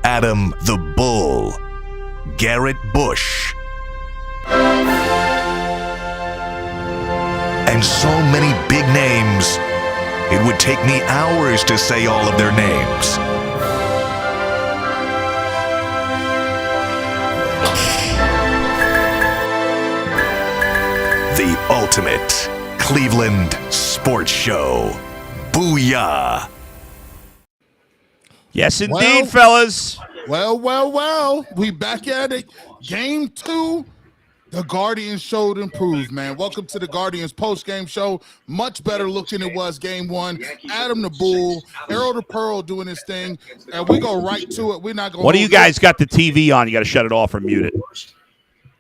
Adam the Bull, Garrett Bush, and so many big names, it would take me hours to say all of their names. The ultimate Cleveland sports show. Booyah! Yes, indeed, fellas. Well. We back at it. Game 2. The Guardians showed improved, man. Welcome to the Guardians post-game show. Much better look than it was game 1. Adam the Bull, Earl the Pearl doing his thing. And we go right to it. We're not going. What do you guys got the TV on? You got to shut it off or mute it.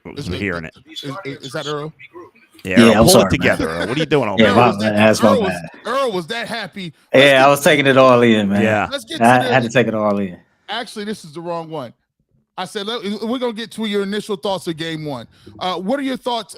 I'm hearing it. Is that Earl? Yeah, pull it together. Earl. What are you doing over there? Earl was that happy. I was taking it all in, man. Yeah. I had to take it all in. Actually, this is the wrong one. I said, we're going to get to your initial thoughts of game 1. What are your thoughts?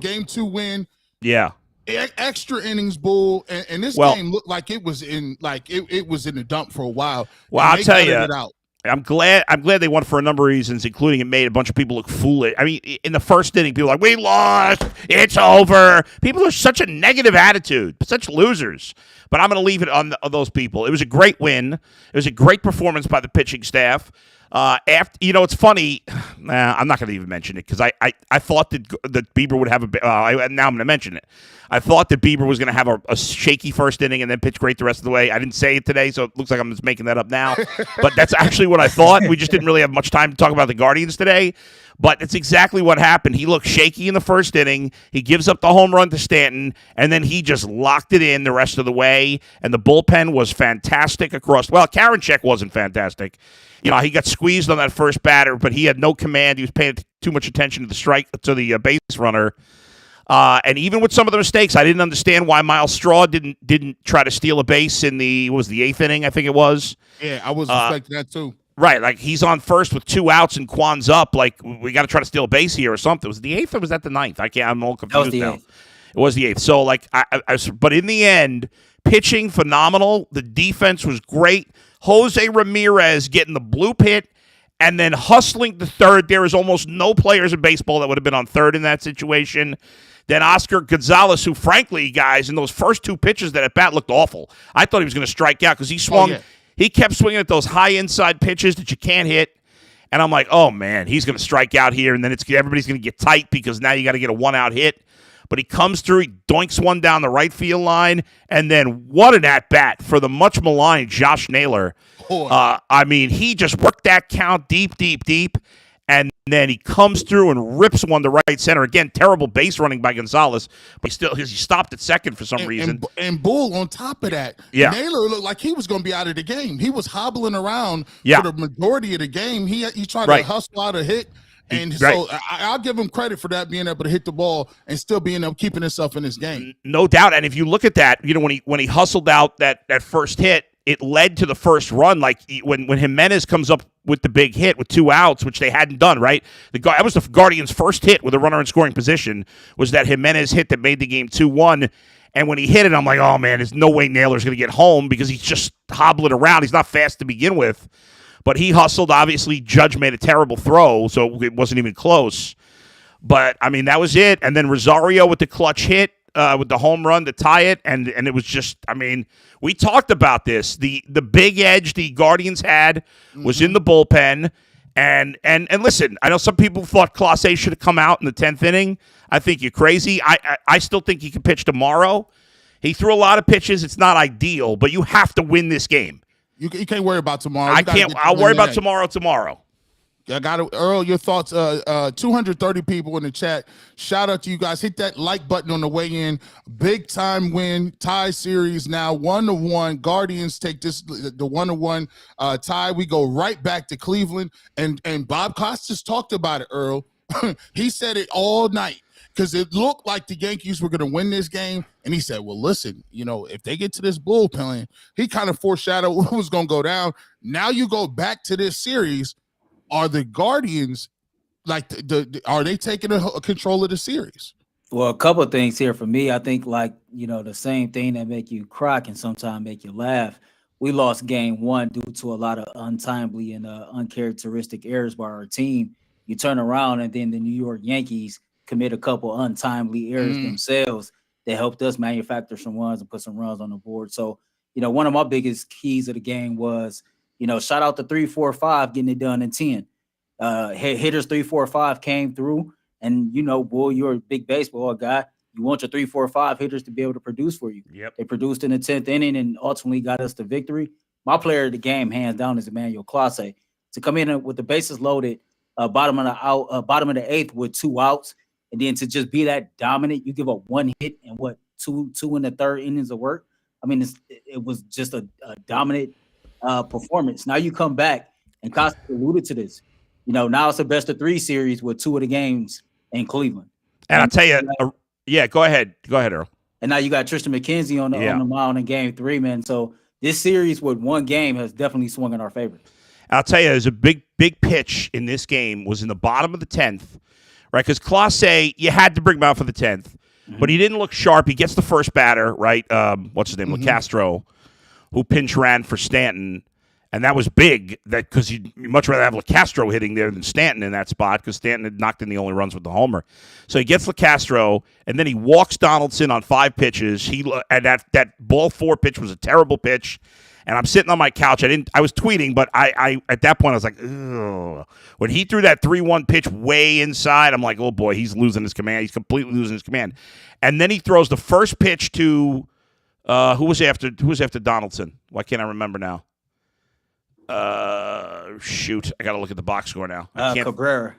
Game 2 win. Yeah. Extra innings, Bull. And this game looked like it was in the dump for a while. Well, I'll tell you, I'm glad they won for a number of reasons, including it made a bunch of people look foolish. I mean, in the first inning, people were like, we lost, it's over. People are such a negative attitude, such losers. But I'm going to leave it on those people. It was a great win. It was a great performance by the pitching staff. It's funny. I'm not going to even mention it because I thought that Bieber would have now I'm going to mention it. I thought that Bieber was going to have a shaky first inning and then pitch great the rest of the way. I didn't say it today, so it looks like I'm just making that up now. But that's actually what I thought. We just didn't really have much time to talk about the Guardians today. But it's exactly what happened. He looked shaky in the first inning. He gives up the home run to Stanton, and then he just locked it in the rest of the way. And the bullpen was fantastic across. Well, Karinchak wasn't fantastic. He got squeezed on that first batter, but he had no command. He was paying too much attention to the base runner. And even with some of the mistakes, I didn't understand why Miles Straw didn't try to steal a base in the 8th inning, I think it was. Yeah, I was expecting that too. Right, like he's on first with 2 outs and Kwan's up. Like we got to try to steal a base here or something. Was it the 8th or was that the 9th? I'm all confused now. It was the 8th. So but in the end, pitching phenomenal. The defense was great. José Ramírez getting the bloop hit and then hustling to third. There is almost no players in baseball that would have been on third in that situation. Then Oscar Gonzalez, who frankly, guys, in those first 2 pitches that at bat looked awful. I thought he was going to strike out because he swung. Oh, yeah. He kept swinging at those high inside pitches that you can't hit. And I'm like, oh, man, he's going to strike out here. And then everybody's going to get tight because now you got to get a 1-out hit. But he comes through, he doinks one down the right field line. And then what an at-bat for the much maligned Josh Naylor. He just worked that count deep. And then he comes through and rips one to right center. Again, terrible base running by Gonzalez, but he stopped at second for some reason. And Bull, on top of that, Naylor looked like he was going to be out of the game. He was hobbling around for the majority of the game. He tried to hustle out a hit. And so I'll give him credit for that, being able to hit the ball and still being able keeping himself in this game. No doubt. And if you look at that, when he hustled out that first hit, it led to the first run. Like when Jimenez comes up with the big hit with 2 outs, which they hadn't done, right? That was the Guardians' first hit with a runner in scoring position, was that Jimenez hit that made the game 2-1. And when he hit it, I'm like, oh, man, there's no way Naylor's going to get home because he's just hobbling around. He's not fast to begin with. But he hustled. Obviously, Judge made a terrible throw, so it wasn't even close. But, that was it. And then Rosario with the clutch hit. With the home run to tie it, and it was just, we talked about this. The big edge the Guardians had was in the bullpen, and listen, I know some people thought Clase should have come out in the 10th inning. I think you're crazy. I still think he can pitch tomorrow. He threw a lot of pitches. It's not ideal, but you have to win this game. You can't worry about tomorrow. I'll worry about tomorrow. I got it. Earl, your thoughts. 230 people in the chat. Shout out to you guys. Hit that like button on the way in. Big time win. Tie series now 1-1. Guardians take the 1-1 tie. We go right back to Cleveland. And Bob Costas talked about it, Earl. He said it all night because it looked like the Yankees were going to win this game. And he said, well, listen, if they get to this bullpen, he kind of foreshadowed what was going to go down. Now you go back to this series. Are the Guardians are they taking a control of the series? Well, a couple of things here for me. I think the same thing that make you cry can sometimes make you laugh. we lost game one due to a lot of untimely and uncharacteristic errors by our team. You turn around and then the New York Yankees commit a couple untimely errors themselves that helped us manufacture some runs and put some runs on the board. So, one of my biggest keys of the game was, shout out to 3, 4, 5 getting it done in 10. Hitters 3, 4, 5 came through, and Bull, you're a big baseball guy. You want your 3, 4, 5 hitters to be able to produce for you. Yep. They produced in the 10th inning and ultimately got us the victory. My player of the game, hands down, is Emmanuel Clase. To come in with the bases loaded, bottom of the eighth with 2 outs, and then to just be that dominant, you give up 1 hit and two in the third innings of work. I mean, it was just a dominant performance. Now you come back, and Costa alluded to this. Now it's a best of 3 series with 2 of the games in Cleveland. And I'll tell you, yeah, go ahead, Earl. And now you got Tristan McKenzie on the mound in game 3, man. So this series with 1 game has definitely swung in our favor. I'll tell you, there's a big pitch in this game was in the bottom of the 10th, right? Because Clase, you had to bring him out for the 10th, but he didn't look sharp. He gets the first batter, right? What's his name? LeCastro, who pinch ran for Stanton. And that was big, that because you'd much rather have LeCastro hitting there than Stanton in that spot, because Stanton had knocked in the only runs with the homer. So he gets LeCastro, and then he walks Donaldson on 5 pitches. And that ball 4 pitch was a terrible pitch. And I'm sitting on my couch. I was tweeting, but I at that point I was like, ugh. When he threw that 3-1 pitch way inside, I'm like, oh boy, he's losing his command. He's completely losing his command. And then he throws the first pitch to who was after Donaldson? Why can't I remember now? Shoot, I got to look at the box score now. Cabrera,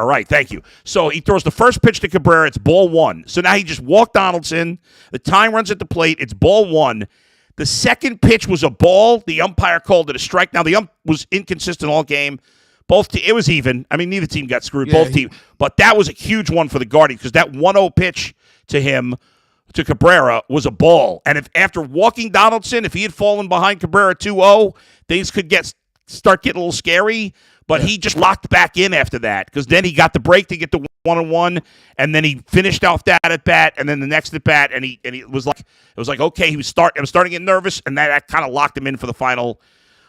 right, thank you. So he throws the first pitch to Cabrera, it's ball 1. So now he just walked Donaldson. The time runs at the plate, it's ball 1. The second pitch was a ball. The umpire called it a strike. Now the ump was inconsistent all game. It was even. I mean, neither team got screwed, both teams. But that was a huge one for the Guardians, because that 1-0 pitch to Cabrera was a ball. And if after walking Donaldson, if he had fallen behind Cabrera 2-0, things could start getting a little scary. But he just locked back in after that, because then he got the break to get the 1-1, and then he finished off that at bat, and then the next at bat, and it was like okay, I was starting to get nervous, and that kind of locked him in for the final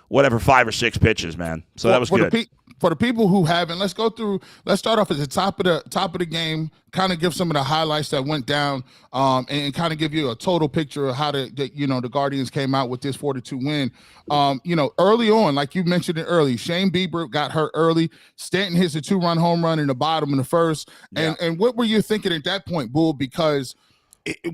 5 or 6 pitches, man. So that was good. For the people who haven't, let's start off at the top of the game, kind of give some of the highlights that went down, and kind of give you a total picture of how the Guardians came out with this 4-2 win. Early on, like you mentioned it early, Shane Bieber got hurt early. Stanton hits a 2-run home run in the bottom of the first. And what were you thinking at that point, Bull? Because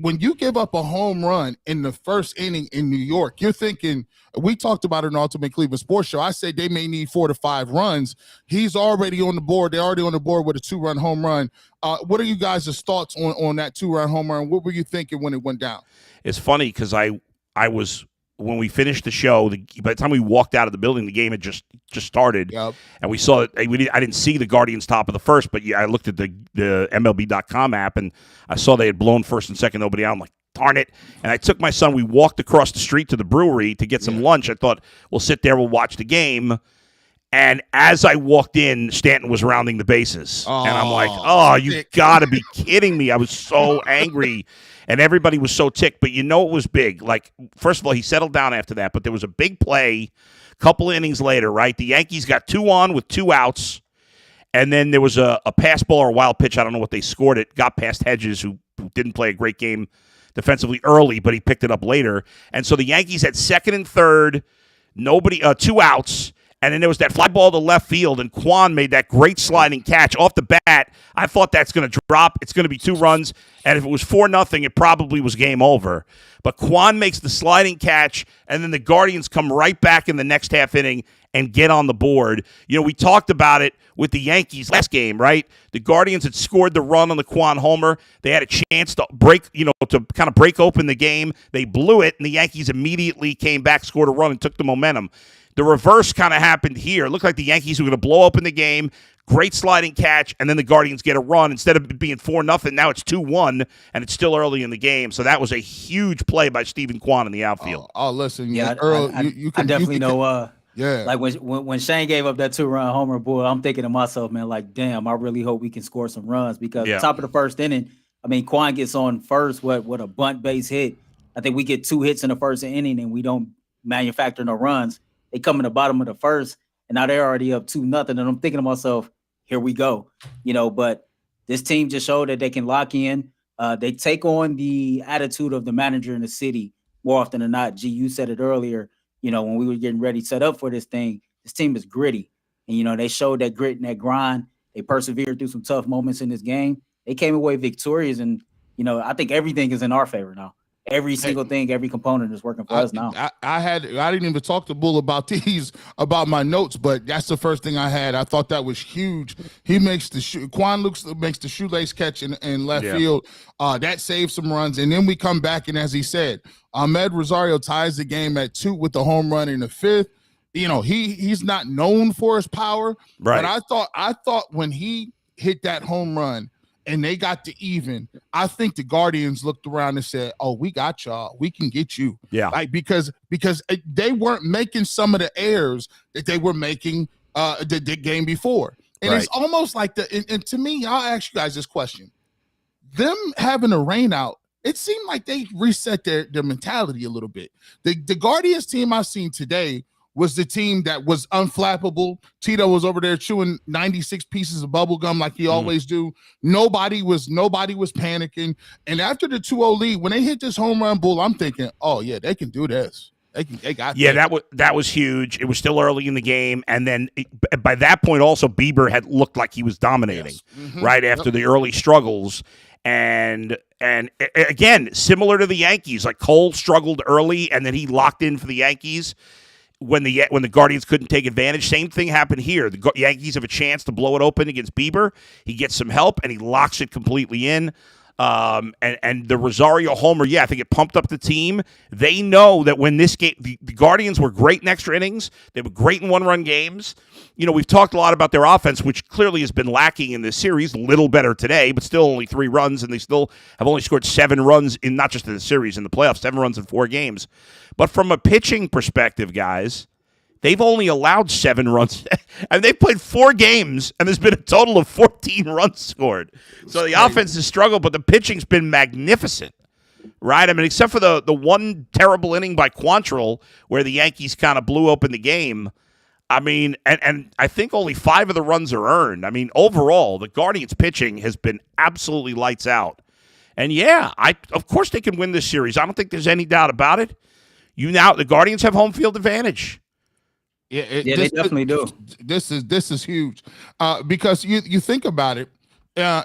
when you give up a home run in the first inning in New York, you're thinking, we talked about it in Ultimate Cleveland Sports Show. I said they may need 4 to 5 runs. He's already on the board. They're already on the board with a 2-run home run. What are you guys' thoughts on that 2-run home run? What were you thinking when it went down? It's funny because I was, when we finished the show, by the time we walked out of the building, the game had just started. Yep. And we saw it. I didn't see the Guardians top of the first, but I looked at the MLB.com app, and I saw they had blown first and second, nobody out. I'm like, darn it. And I took my son. We walked across the street to the brewery to get some lunch. I thought, we'll sit there, we'll watch the game. And as I walked in, Stanton was rounding the bases. And I'm like, oh, you got to be kidding me. I was so angry. And everybody was so ticked. But it was big. Like, first of all, he settled down after that. But there was a big play a couple innings later, right? The Yankees got 2 on with 2 outs. And then there was a pass ball or a wild pitch. I don't know what they scored it. Got past Hedges, who didn't play a great game defensively early, but he picked it up later. And so the Yankees had second and third, 2 outs. And then there was that fly ball to left field, and Kwan made that great sliding catch off the bat. I thought that's going to drop. It's going to be 2 runs. And if it was 4-0, it probably was game over. But Kwan makes the sliding catch, and then the Guardians come right back in the next half inning and get on the board. We talked about it with the Yankees last game, right? The Guardians had scored the run on the Kwan homer. They had a chance to to kind of break open the game. They blew it, and the Yankees immediately came back, scored a run, and took the momentum. The reverse kind of happened here. It looked like the Yankees were going to blow open the game. Great sliding catch, and then the Guardians get a run. Instead of it being 4-0, now it's 2-1, and it's still early in the game. So that was a huge play by Stephen Kwan in the outfield. Listen, Earl, I definitely know. Yeah. Like when Shane gave up that 2-run homer, boy, I'm thinking to myself, man, like, damn, I really hope we can score some runs, because top of the first inning, Kwan gets on first with a bunt base hit. I think we get 2 hits in the first inning, and we don't manufacturing no runs. They come in the bottom of the first, and now they're already up 2-0. And I'm thinking to myself, here we go. But this team just showed that they can lock in. They take on the attitude of the manager in the city more often than not. G, you said it earlier, when we were getting ready set up for this thing, this team is gritty. And, they showed that grit and that grind. They persevered through some tough moments in this game. They came away victorious. And, I think everything is in our favor now. Every single thing, every component is working for us now. I didn't even talk to Bull about about my notes, but that's the first thing I had. I thought that was huge. He makes makes the shoelace catch in left field. That saves some runs. And then we come back, and as he said, Ahmed Rosario ties the game at 2 with the home run in the 5th. He's not known for his power, right? But I thought when he hit that home run and they got to even, I think the Guardians looked around and said, "Oh, we got y'all. We can get you." Yeah, because they weren't making some of the errors that they were making the game before, and it's almost like and to me, I'll ask you guys this question: them having a rain out, it seemed like they reset their mentality a little bit. The Guardians team I've seen today was the team that was unflappable. Tito was over there chewing 96 pieces of bubble gum like he always do. Nobody was panicking. And after the 2-0 lead, when they hit this home run, Bull, I'm thinking, oh yeah, they can do this. They got that was huge. It was still early in the game, and then by that point, also Bieber had looked like he was dominating right after the early struggles. And again, similar to the Yankees, like Cole struggled early, and then he locked in for the Yankees. When the Guardians couldn't take advantage, same thing happened here. The Yankees have a chance to blow it open against Bieber. He gets some help, and he locks it completely in. And the Rosario homer, I think it pumped up the team. They know that when this game, the Guardians were great in extra innings. They were great in one-run games. We've talked a lot about their offense, which clearly has been lacking in this series. A little better today, but still only 3 runs, and they still have only scored 7 runs in not just in the series, in the playoffs, 7 runs in 4 games. But from a pitching perspective, guys, they've only allowed 7 runs. And they've played 4 games, and there's been a total of 14 runs scored. So the offense has struggled, but the pitching's been magnificent, right? I mean, except for the one terrible inning by Quantrill where the Yankees kind of blew open the game. I mean, and I think only 5 of the runs are earned. I mean, overall, the Guardians' pitching has been absolutely lights out. And, of course they can win this series. I don't think there's any doubt about it. The Guardians have home field advantage. They definitely do. This is huge because you think about it.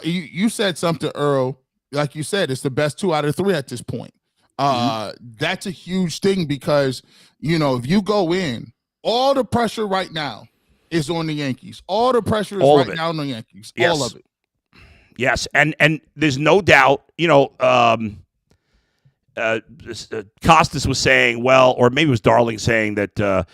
You said something, Earl. Like you said, it's the best 2 out of 3 at this point. That's a huge thing because if you go in, all the pressure right now is on the Yankees. All the pressure is right now on the Yankees. Yes. All of it. Yes, and there's no doubt. Costas was saying, or maybe it was Darling saying that, if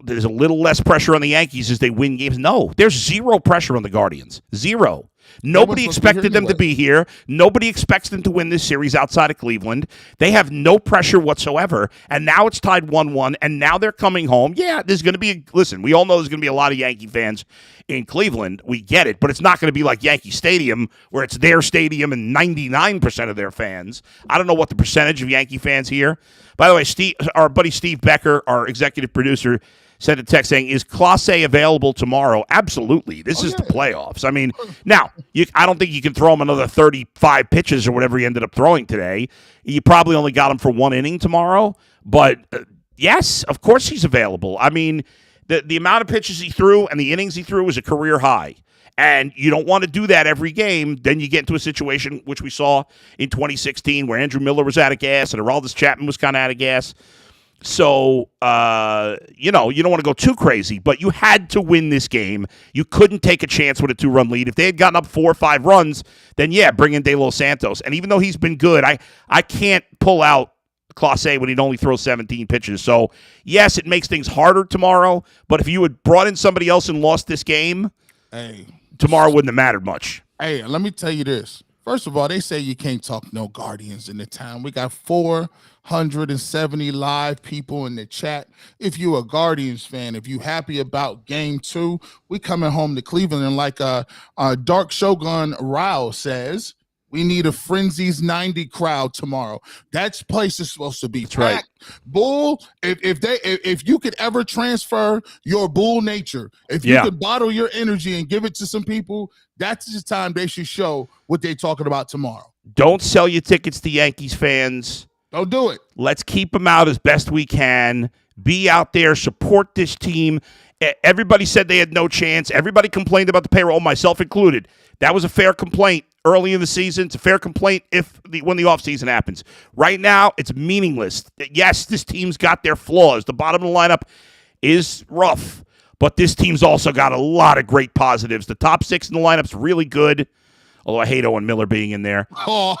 there's a little less pressure on the Yankees as they win games. No, there's 0 pressure on the Guardians. 0. Nobody expected them to be here. Nobody expects them to win this series outside of Cleveland. They have no pressure whatsoever, and now it's tied 1-1, and now they're coming home. Yeah, there's going to be we all know there's going to be a lot of Yankee fans in Cleveland. We get it, but it's not going to be like Yankee Stadium where it's their stadium and 99% of their fans. I don't know what the percentage of Yankee fans here. By the way, our buddy Steve Becker, our executive producer, sent a text saying, "Is Clase available tomorrow?" Absolutely. This is the playoffs. I mean, now, I don't think you can throw him another 35 pitches or whatever he ended up throwing today. You probably only got him for 1 inning tomorrow. But, yes, of course he's available. I mean, the amount of pitches he threw and the innings he threw was a career high. And you don't want to do that every game. Then you get into a situation, which we saw in 2016, where Andrew Miller was out of gas and Aroldis Chapman was kind of out of gas. So, you don't want to go too crazy, but you had to win this game. You couldn't take a chance with a 2-run lead. If they had gotten up 4 or 5 runs, then, bring in De Los Santos. And even though he's been good, I can't pull out Clase when he'd only throw 17 pitches. So, yes, it makes things harder tomorrow, but if you had brought in somebody else and lost this game, tomorrow wouldn't have mattered much. Hey, let me tell you this. First of all, they say you can't talk no Guardians in the town. We got 470 live people in the chat. If you're a Guardians fan, if you happy about game 2, we coming home to Cleveland. And like Dark Shogun Rao says, We need a Frenzies 90 crowd tomorrow. That place is supposed to be packed. Right. Bull, if you could ever transfer your bull nature, if you could bottle your energy and give it to some people, that's the time they should show what they're talking about tomorrow. Don't sell your tickets to Yankees fans. Don't do it. Let's keep them out as best we can. Be out there, support this team. Everybody said they had no chance. Everybody complained about the payroll, myself included. That was a fair complaint early in the season. It's a fair complaint when the offseason happens. Right now, it's meaningless. Yes, this team's got their flaws. The bottom of the lineup is rough, but this team's also got a lot of great positives. The top 6 in the lineup's really good. Although I hate Owen Miller being in there. Don't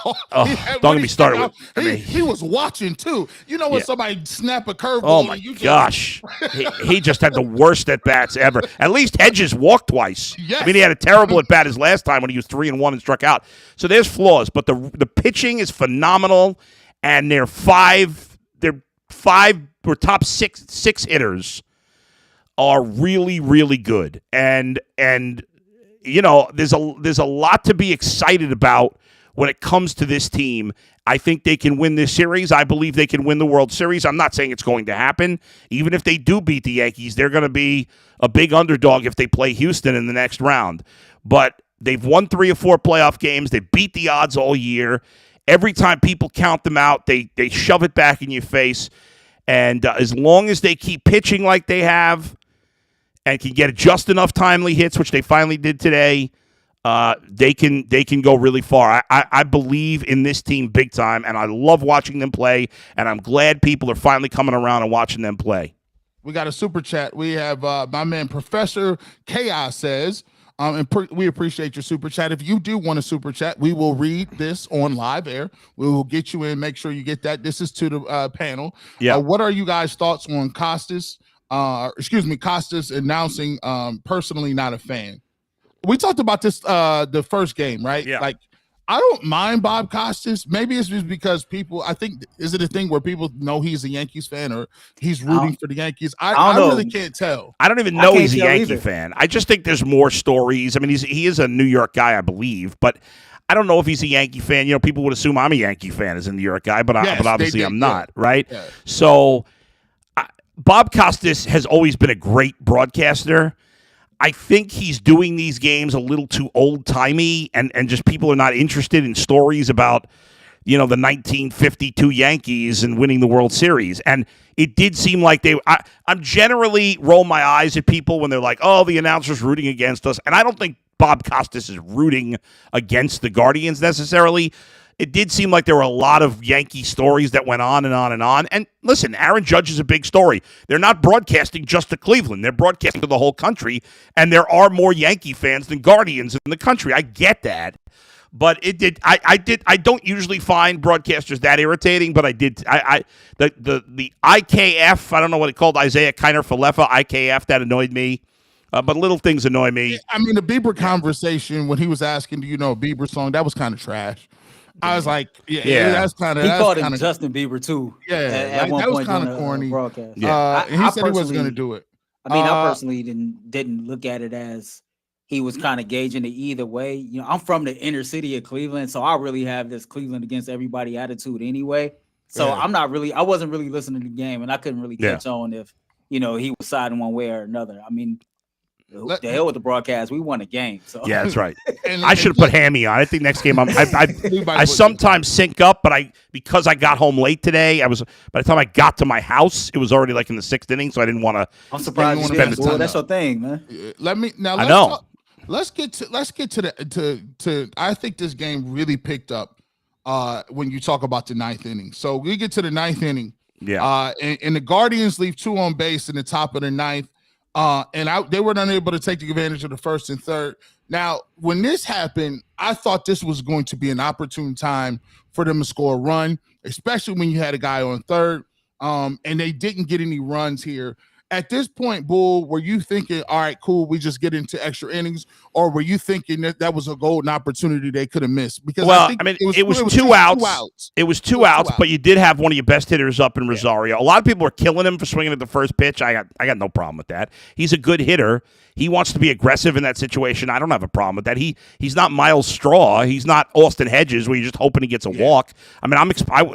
get me started with. He was watching too. You know when somebody snap a curveball? Oh my gosh, he just had the worst at bats ever. At least Hedges walked twice. Yes. I mean, he had a terrible at bat his last time when he was 3-1 and struck out. So there's flaws, but the pitching is phenomenal, and their top six hitters are really, really good, and you know, there's a lot to be excited about when it comes to this team. I think they can win this series. I believe they can win the World Series. I'm not saying it's going to happen. Even if they do beat the Yankees, they're going to be a big underdog if they play Houston in the next round. But they've won 3 or 4 playoff games. They beat the odds all year. Every time people count them out, they shove it back in your face. And as long as they keep pitching like they have, and can get just enough timely hits, which they finally did today, they can go really far. I believe in this team big time, and I love watching them play, and I'm glad people are finally coming around and watching them play. We got a super chat. We have my man Professor Chaos says, we appreciate your super chat. If you do want a super chat, we will read this on live air. We will get you in, make sure you get that. This is to the panel. Yeah. What are you guys' thoughts on Costas? Costas announcing personally not a fan. We talked about this the first game, right? Yeah. Like, I don't mind Bob Costas. Maybe it's just because people, I think, is it a thing where people know he's a Yankees fan or he's rooting for the Yankees? I really can't tell. I don't even know he's a Yankee fan. I just think there's more stories. I mean, he is a New York guy, I believe, but I don't know if he's a Yankee fan. You know, people would assume I'm a Yankee fan as a New York guy, but obviously I'm not, right? Yeah. So Bob Costas has always been a great broadcaster. I think he's doing these games a little too old-timey, and just people are not interested in stories about, you know, the 1952 Yankees and winning the World Series. And it did seem like I'm generally roll my eyes at people when they're like, oh, the announcer's rooting against us. And I don't think Bob Costas is rooting against the Guardians necessarily. It did seem like there were a lot of Yankee stories that went on and on and on. And listen, Aaron Judge is a big story. They're not broadcasting just to Cleveland. They're broadcasting to the whole country. And there are more Yankee fans than Guardians in the country. I get that. But I don't usually find broadcasters that irritating, but I did. The IKF, I don't know what it called, Isaiah Kiner Falefa, IKF, that annoyed me. But little things annoy me. I mean, the Bieber conversation when he was asking, do you know a Bieber song? That was kind of trash. I was like, that's kind of. He called him Justin Bieber too. Yeah, at one that was kind of corny. Broadcast. Yeah, and he said he wasn't going to do it. I mean, I personally didn't look at it as he was kind of gauging it either way. You know, I'm from the inner city of Cleveland, so I really have this Cleveland against everybody attitude anyway. So I wasn't really listening to the game, and I couldn't really catch on if, you know, he was siding one way or another. I mean, the hell with the broadcast. We won a game. So. Yeah, that's right. I should have put Hammy on. I think next game I sometimes sync up, but because I got home late today, by the time I got to my house, it was already like in the 6th inning, so I didn't want to. I'm surprised you spend the time. That's your thing, man. Let's get to I think this game really picked up when you talk about the 9th inning. So we get to the 9th inning. Yeah. And the Guardians leave 2 on base in the top of the 9th. They were unable to take advantage of the 1st and 3rd. Now, when this happened, I thought this was going to be an opportune time for them to score a run, especially when you had a guy on 3rd. And they didn't get any runs here. at this point, Bull, were you thinking, all right, cool, we just get into extra innings, or were you thinking that was a golden opportunity they could have missed? Because it was two outs. It was two outs, but you did have one of your best hitters up in Rosario. A lot of people were killing him for swinging at the first pitch. I got no problem with that. He's a good hitter. He wants to be aggressive in that situation. I don't have a problem with that. He's not Miles Straw. He's not Austin Hedges, where you're just hoping he gets a walk. I mean,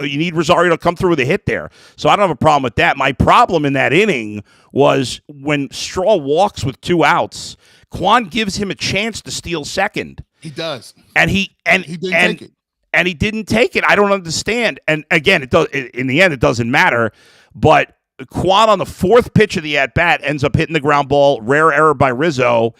you need Rosario to come through with a hit there. So I don't have a problem with that. My problem in that inning was when Straw walks with two outs, Kwan gives him a chance to steal second. He does. And he didn't take it. And he didn't take it. I don't understand. And again, in the end, it doesn't matter. But Kwan on the fourth pitch of the at-bat ends up hitting the ground ball. Rare error by Rizzo.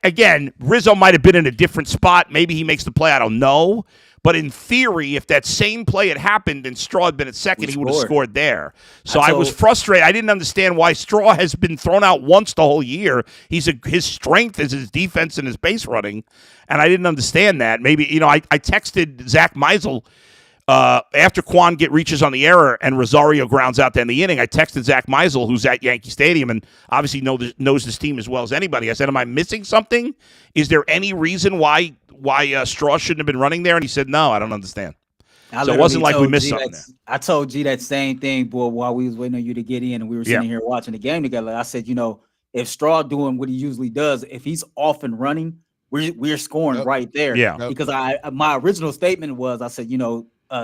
Again, Rizzo might have been in a different spot. Maybe he makes the play. I don't know. But in theory, if that same play had happened and Straw had been at second, he would have scored there. So I was frustrated. I didn't understand why Straw has been thrown out once the whole year. His strength is his defense and his base running, and I didn't understand that. Maybe, I texted Zach Meisel after Kwan reaches on the error and Rosario grounds out to end the inning. I texted Zach Meisel, who's at Yankee Stadium and obviously knows this team as well as anybody. I said, am I missing something? Is there any reason why Straw shouldn't have been running there? And he said, no, I don't understand. So it wasn't like we missed something there. I told G that same thing, boy, while we was waiting on you to get in and we were sitting here watching the game together. I said, if Straw doing what he usually does, if he's off and running, we're scoring right there. Yeah. Because my original statement was, I said,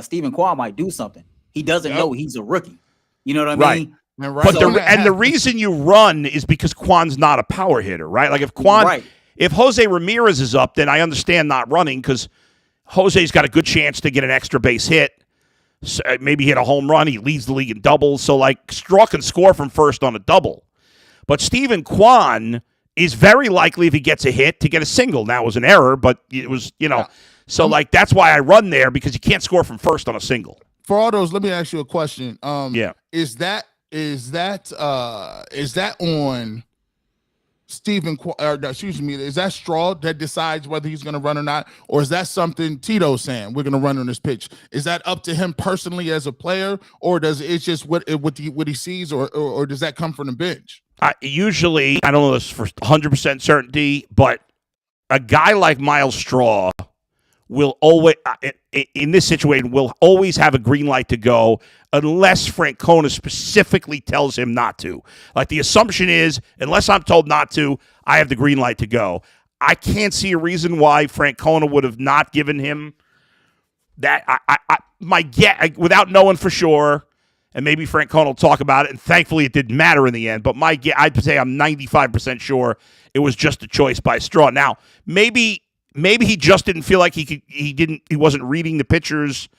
Stephen Kwan might do something. He doesn't know he's a rookie. You know what I mean? But the reason you run is because Kwan's not a power hitter, right? Like if José Ramírez is up, then I understand not running because Jose's got a good chance to get an extra base hit. So maybe hit a home run. He leads the league in doubles. So Straw can score from first on a double. But Stephen Kwan is very likely, if he gets a hit, to get a single. Now it was an error, but it was, So that's why I run there, because you can't score from first on a single. For all those, let me ask you a question. Is that on Stephen? Is that Straw that decides whether he's going to run or not, or is that something Tito's saying we're going to run on this pitch? Is that up to him personally as a player, or does it's just what he sees, or does that come from the bench? Usually, I don't know this for 100% certainty, but a guy like Miles Straw will always, in this situation, will always have a green light to go unless Francona specifically tells him not to. Like the assumption is, unless I'm told not to, I have the green light to go. I can't see a reason why Francona would have not given him that. My guess, without knowing for sure, and maybe Francona will talk about it, and thankfully it didn't matter in the end, but I'd say I'm 95% sure it was just a choice by Straw. Now, maybe he just didn't feel like he wasn't reading the pitcher's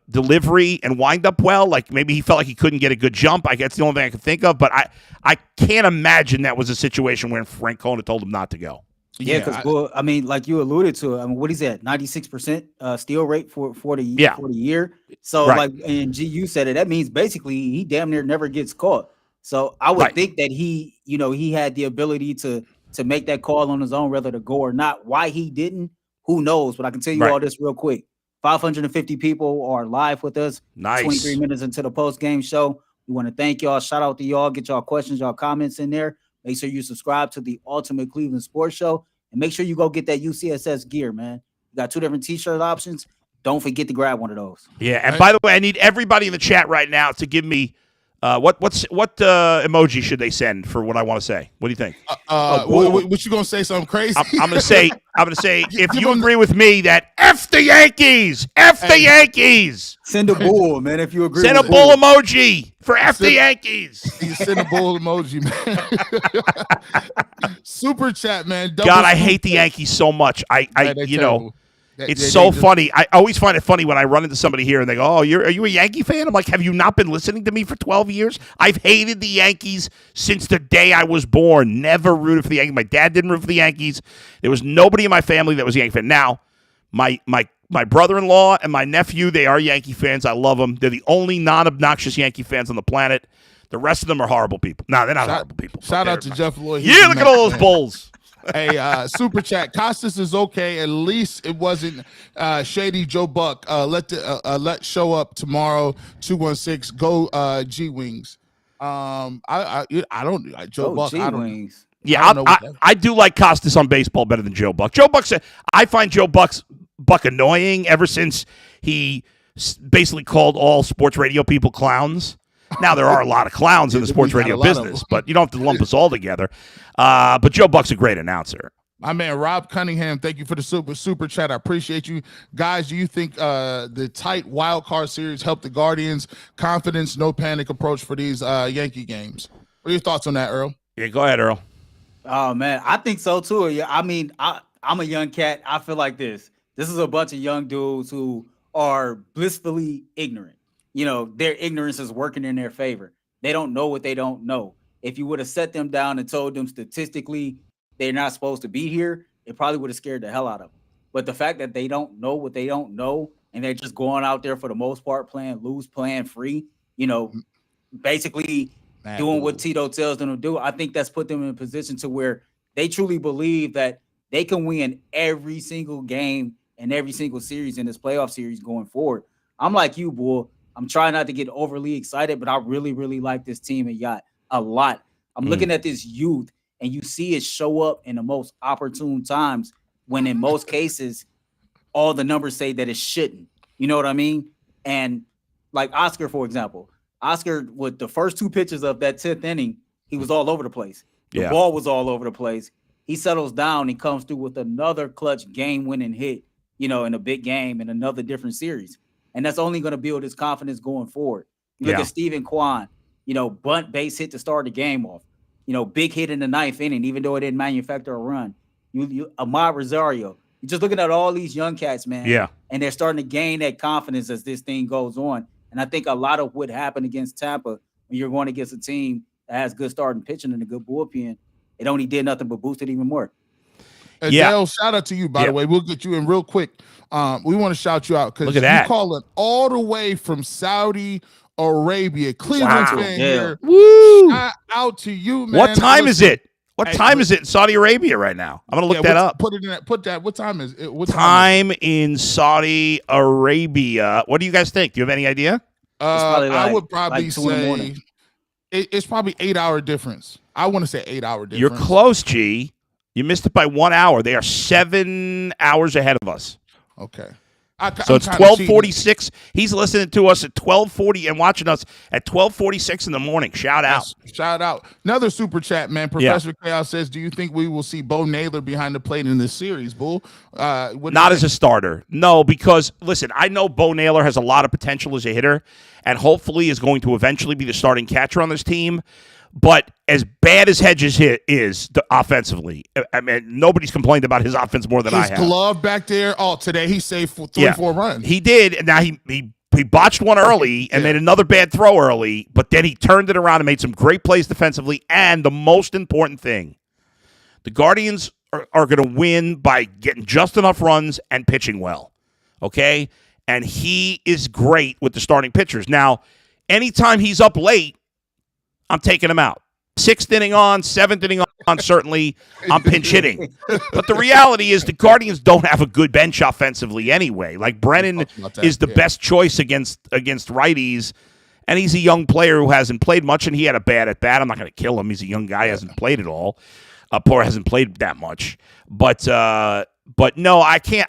delivery and wind up well. Like maybe he felt like he couldn't get a good jump. That's the only thing I can think of. But I can't imagine that was a situation where Francona told him not to go. Yeah, because like you alluded to, what is that? 96% steal rate for the year. So and G, you said it. That means basically he damn near never gets caught. So I would think that he had the ability to make that call on his own, whether to go or not. Why he didn't, who knows? But I can tell you all this real quick. 550 people are live with us. Nice. 23 minutes into the post-game show. We want to thank y'all. Shout out to y'all. Get y'all questions, y'all comments in there. Make sure you subscribe to the Ultimate Cleveland Sports Show. And make sure you go get that UCSS gear, man. You got 2 different T-shirt options. Don't forget to grab one of those. Yeah, and by the way, I need everybody in the chat right now to give me what emoji should they send for what I want to say? What do you think? What you gonna say? Something crazy? I'm gonna say if you agree with me that F the Yankees, the Yankees. Send a bull, man. If you agree, send a bull emoji for the Yankees. You send a bull emoji, man. Super chat, man. God, I hate the Yankees so much. It's so funny. I always find it funny when I run into somebody here and they go, "Oh, are you a Yankee fan?" I'm like, "Have you not been listening to me for 12 years? I've hated the Yankees since the day I was born. Never rooted for the Yankees. My dad didn't root for the Yankees. There was nobody in my family that was a Yankee fan. Now, my brother-in-law and my nephew, they are Yankee fans. I love them. They're the only non-obnoxious Yankee fans on the planet. The rest of them are horrible people. No, they're not horrible people. Shout out to Jeff Lloyd. Yeah, look at all those Bulls. Hey, super chat. Costas is okay. At least it wasn't shady Joe Buck. Let show up tomorrow. 216. Go G Wings. I don't Joe Buck. G I don't. Wings. Yeah, I do like Costas on baseball better than Joe Buck. Joe Buck said I find Joe Buck annoying ever since he basically called all sports radio people clowns. Now there are a lot of clowns in the sports radio business, but you don't have to lump us all together. But Joe Buck's a great announcer. My man Rob Cunningham, thank you for the super chat. I appreciate you guys. Do you think the tight wild card series helped the Guardians' confidence, no panic approach for these Yankee games? What are your thoughts on that, Earl? Yeah, go ahead, Earl. Oh man, I think so too. Yeah, I mean, I'm a young cat. I feel like this is a bunch of young dudes who are blissfully ignorant. You know, their ignorance is working in their favor. They don't know what they don't know. If you would have set them down and told them statistically they're not supposed to be here, it probably would have scared the hell out of them. But the fact that they don't know what they don't know and they're just going out there for the most part playing loose, playing free, you know, basically doing what Tito tells them to do, I think that's put them in a position to where they truly believe that they can win every single game and every single series in this playoff series going forward. I'm like you, boy. I'm trying not to get overly excited, but I really, really like this team at Yacht a lot. I'm looking at this youth, and you see it show up in the most opportune times when in most cases, all the numbers say that it shouldn't. You know what I mean? And like Oscar, for example, Oscar, with the first two pitches of that 10th inning, he was all over the place. The ball was all over the place. He settles down and comes through with another clutch game-winning hit, you know, in a big game in another different series. And that's only going to build his confidence going forward. You look at Steven Kwan, you know, bunt base hit to start the game off. You know, big hit in the 9th inning, even though it didn't manufacture a run. Ahmad Rosario. You're just looking at all these young cats, man. Yeah. And they're starting to gain that confidence as this thing goes on. And I think a lot of what happened against Tampa, when you're going against a team that has good starting pitching and a good bullpen, it only did nothing but boost it even more. Dale, shout out to you, by the way. We'll get you in real quick. We want to shout you out because you call it all the way from Saudi Arabia. Cleveland fan here. Woo! Shout out to you, man. What time is it? What time is it in Saudi Arabia right now? I'm gonna look that up. Put it in that. Put that. What time is it? What time in Saudi Arabia? What do you guys think? Do you have any idea? I would probably say it's probably 8-hour difference. I want to say 8-hour difference. You're close, G. You missed it by 1 hour. They are 7 hours ahead of us. Okay. So it's 12:46. He's listening to us at 12:40 and watching us at 12:46 in the morning. Shout out. Shout out. Another super chat, man. Professor Chaos says, do you think we will see Bo Naylor behind the plate in this series, Bull? Not as a starter. No, because, listen, I know Bo Naylor has a lot of potential as a hitter and hopefully is going to eventually be the starting catcher on this team. But as bad as Hedges is offensively, I mean, nobody's complained about his offense more than I have. His glove back there. Oh, today he saved 4 runs. He did. And now he botched one early and made another bad throw early, but then he turned it around and made some great plays defensively. And the most important thing, the Guardians are going to win by getting just enough runs and pitching well. Okay? And he is great with the starting pitchers. Now, anytime he's up late, I'm taking him out. 6th inning on, 7th inning on, certainly I'm pinch hitting. But the reality is the Guardians don't have a good bench offensively anyway. Like Brennan is the best choice against righties, and he's a young player who hasn't played much, and he had a bad at bat. I'm not going to kill him. He's a young guy, hasn't played at all. Poor hasn't played that much. But no, I can't.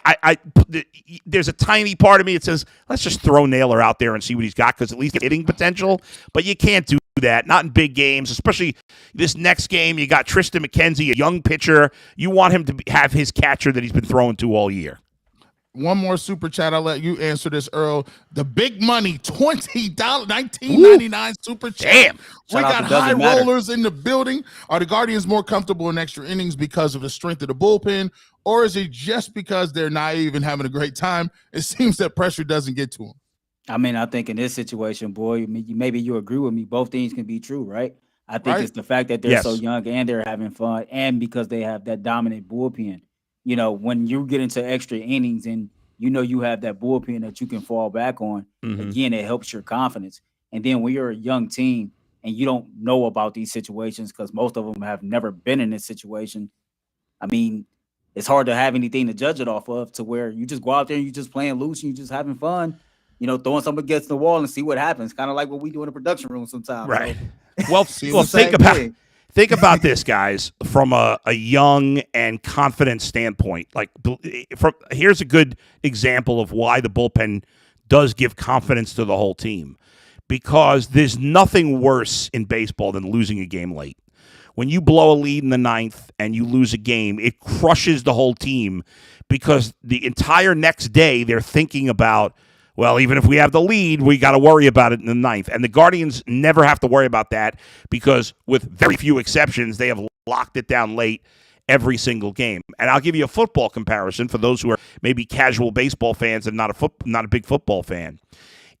There's a tiny part of me that says, let's just throw Naylor out there and see what he's got because at least hitting potential. But you can't do that, not in big games, especially this next game. You got Tristan McKenzie, a young pitcher. You want him to have his catcher that he's been throwing to all year. One more super chat. I'll let you answer this, Earl. The big money, $20, $19.99 super chat. Damn. We got high rollers in the building. Are the Guardians more comfortable in extra innings because of the strength of the bullpen, or is it just because they're naive and having a great time? It seems that pressure doesn't get to them. I mean, I think in this situation, boy, maybe you agree with me. Both things can be true, right? I think it's the fact that they're so young and they're having fun, and because they have that dominant bullpen. You know, when you get into extra innings and you know you have that bullpen that you can fall back on, again, it helps your confidence. And then when you're a young team and you don't know about these situations because most of them have never been in this situation, I mean, it's hard to have anything to judge it off of to where you just go out there and you just playing loose and you just having fun, throwing something against the wall and see what happens. Kind of like what we do in the production room sometimes. Right. So. Well, think about this, guys, from a young and confident standpoint. Like, here's a good example of why the bullpen does give confidence to the whole team, because there's nothing worse in baseball than losing a game late. When you blow a lead in the ninth and you lose a game, it crushes the whole team, because the entire next day they're thinking about, well, even if we have the lead, we got to worry about it in the ninth. And the Guardians never have to worry about that, because with very few exceptions, they have locked it down late every single game. And I'll give you a football comparison for those who are maybe casual baseball fans and not a big football fan.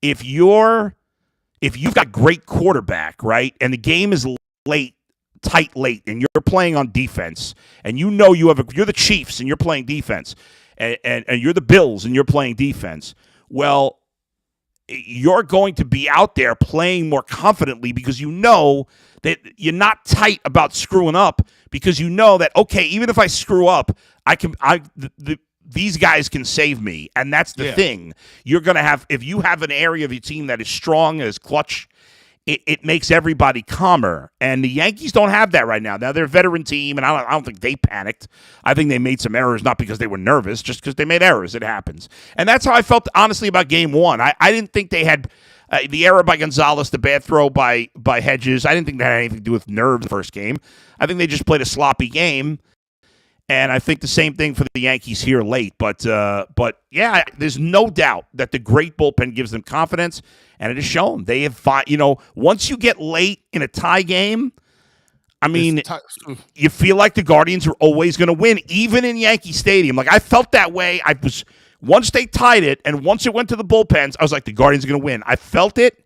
If you've got great quarterback, right, and the game is tight late, and you're playing on defense, and you're the Chiefs and you're playing defense, and you're the Bills and you're playing defense, well, you're going to be out there playing more confidently, because you know that you're not tight about screwing up, because you know that, okay, even if I screw up, these guys can save me. And that's the thing. You're going to have, if you have an area of your team that is strong, as clutch, it makes everybody calmer. And the Yankees don't have that right now. Now, they're a veteran team, and I don't think they panicked. I think they made some errors, not because they were nervous, just because they made errors. It happens. And that's how I felt, honestly, about Game 1. I didn't think they had the error by Gonzalez, the bad throw by Hedges. I didn't think that had anything to do with nerves the first game. I think they just played a sloppy game. And I think the same thing for the Yankees here late. But yeah, there's no doubt that the great bullpen gives them confidence, and it is shown. They have once you get late in a tie game, I mean, you feel like the Guardians are always going to win, even in Yankee Stadium. Like, I felt that way. Once they tied it, and once it went to the bullpens, I was like, the Guardians are going to win. I felt it.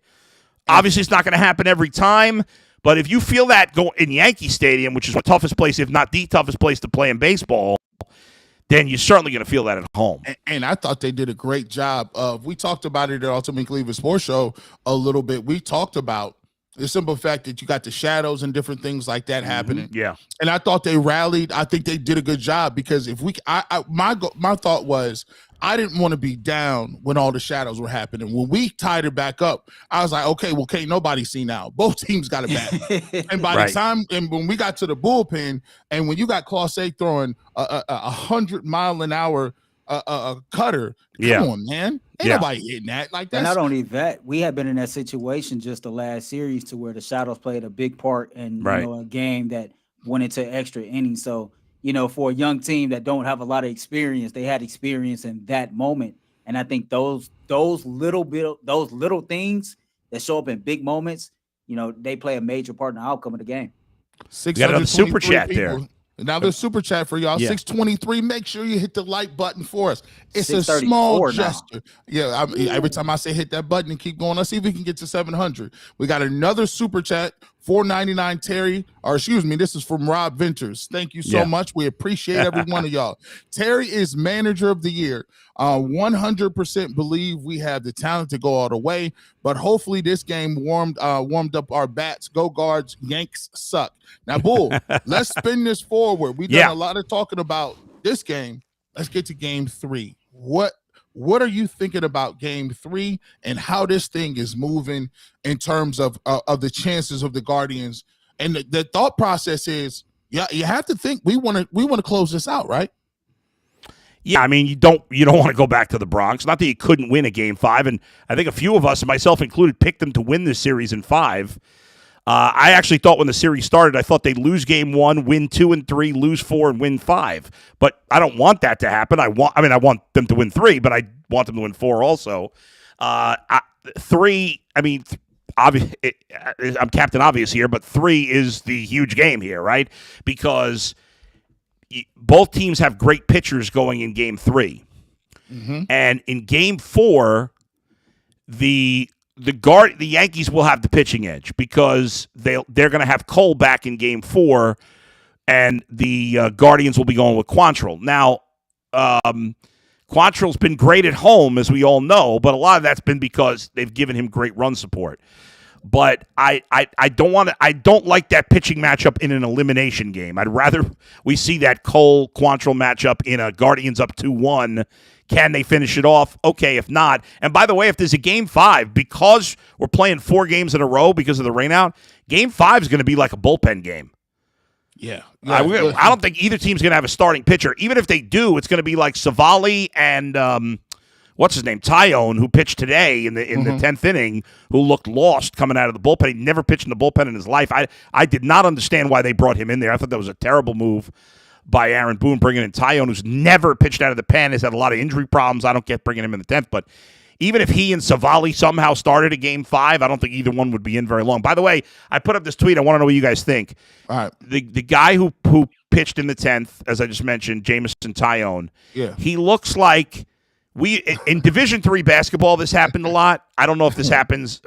Obviously, it's not going to happen every time. But if you feel that go in Yankee Stadium, which is the toughest place, if not the toughest place to play in baseball, then you're certainly going to feel that at home. And I thought they did a great job of, we talked about it at Ultimate Cleveland Sports Show a little bit. We talked about the simple fact that you got the shadows and different things like that happening. Yeah. And I thought they rallied. I think they did a good job, because if my thought was, I didn't want to be down when all the shadows were happening. When we tied it back up, I was like, okay, well, can't nobody see now. Both teams got it back. And by the time, and when we got to the bullpen, and when you got Clausse throwing a 100-mile-an-hour cutter, come on, man. Ain't nobody hitting that. Like that. And not only that, we have been in that situation just the last series to where the shadows played a big part in a game that went into extra innings. So, for a young team that don't have a lot of experience, they had experience in that moment. And I think those little things that show up in big moments, they play a major part in the outcome of the game. We got another super chat there. Now there's super chat for y'all. 623. Make sure you hit the like button for us. It's a small gesture. Yeah, every time I say hit that button and keep going, let's see if we can get to 700. We got another super chat. $4.99 Terry, or excuse me, this is from Rob Ventures. Thank you so much. We appreciate every one of y'all. Terry is manager of the year. 100% believe we have the talent to go all the way, but hopefully this game warmed up our bats. Go Guards, Yanks suck. Now, Bull, let's spin this forward. We've done a lot of talking about this game. Let's get to Game 3. What are you thinking about Game 3 and how this thing is moving in terms of the chances of the Guardians? And the thought process is, you have to think we want to close this out, right? Yeah, I mean, you don't want to go back to the Bronx. Not that you couldn't win a Game 5, and I think a few of us, myself included, picked them to win this series in 5. I actually thought when the series started, I thought they'd lose Game 1, win 2 and 3, lose 4, and win 5. But I don't want that to happen. I want them to win 3, but I want them to win 4 also. 3, I mean, I'm Captain Obvious here, but 3 is the huge game here, right? Because both teams have great pitchers going in Game 3. Mm-hmm. And in Game 4, the Yankees will have the pitching edge, because they're going to have Cole back in Game 4, and the Guardians will be going with Quantrill. Now, Quantrill's been great at home, as we all know, but a lot of that's been because they've given him great run support. But I don't like that pitching matchup in an elimination game. I'd rather we see that Cole-Quantrill matchup in a Guardians up 2-1. Can they finish it off? Okay, if not. And by the way, if there's a Game 5, because we're playing 4 games in a row because of the rainout, Game 5 is going to be like a bullpen game. Yeah. I don't think either team's going to have a starting pitcher. Even if they do, it's going to be like Savali and what's his name, Taillon, who pitched today in the 10th inning, who looked lost coming out of the bullpen. He never pitched in the bullpen in his life. I did not understand why they brought him in there. I thought that was a terrible move by Aaron Boone, bringing in Taillon, who's never pitched out of the pen, has had a lot of injury problems. I don't get bringing him in the 10th, but even if he and Savali somehow started a Game 5, I don't think either one would be in very long. By the way, I put up this tweet. I want to know what you guys think. All right. The guy who pitched in the 10th, as I just mentioned, Jameson Taillon, he looks like in Division III basketball, this happened a lot. I don't know if this happens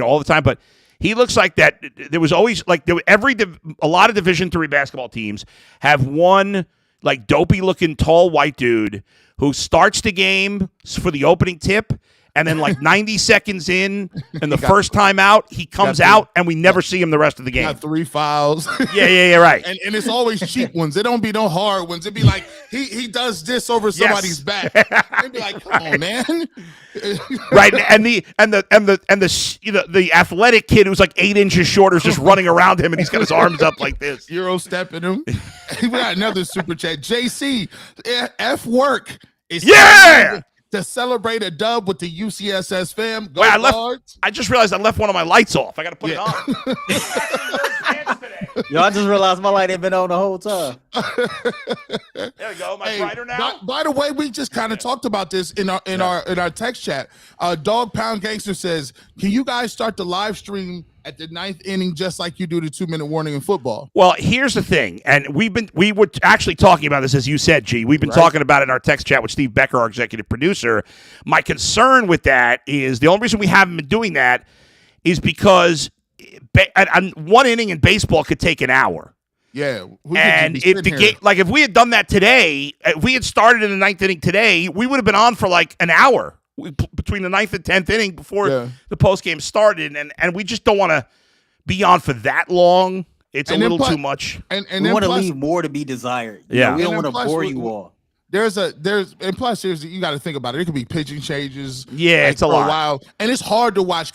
all the time, but he looks like that. There was always like a lot of Division III basketball teams have one like dopey looking tall white dude who starts the game for the opening tip, and then like 90 seconds in and the first time out, he comes out and we never see him the rest of the game. Got 3 fouls. Yeah, right. And it's always cheap ones. It don't be no hard ones. It be like he does this over somebody's back. They'd be like, come on, man. Right, and the athletic kid who's like 8 inches shorter is just running around him, and he's got his arms up like this. Euro stepping him. We got another super chat. JC, F work. To celebrate a dub with the UCSS fam. Go Guards. I just realized I left one of my lights off. I got to put it on. Yo, I just realized my light ain't been on the whole time. There we go. Am I brighter now? By the way, we just kind of talked about this in our text chat. Dog Pound Gangster says, "Can you guys start the live stream at the 9th inning just like you do the 2-minute warning in football?" Well, here's the thing, and we were actually talking about this, as you said, G. We've been talking about it in our text chat with Steve Becker, our executive producer. My concern with that is the only reason we haven't been doing that is because one inning in baseball could take an hour. Yeah, and if the game, like if we had done that today, if we had started in the 9th inning today, we would have been on for like an hour between the 9th and 10th inning before the post game started, and we just don't want to be on for that long. It's a little too much, and we want to leave more to be desired. We don't want to bore you all. And plus you got to think about it. It could be pitching changes. Yeah, it's a lot. While, and it's hard to watch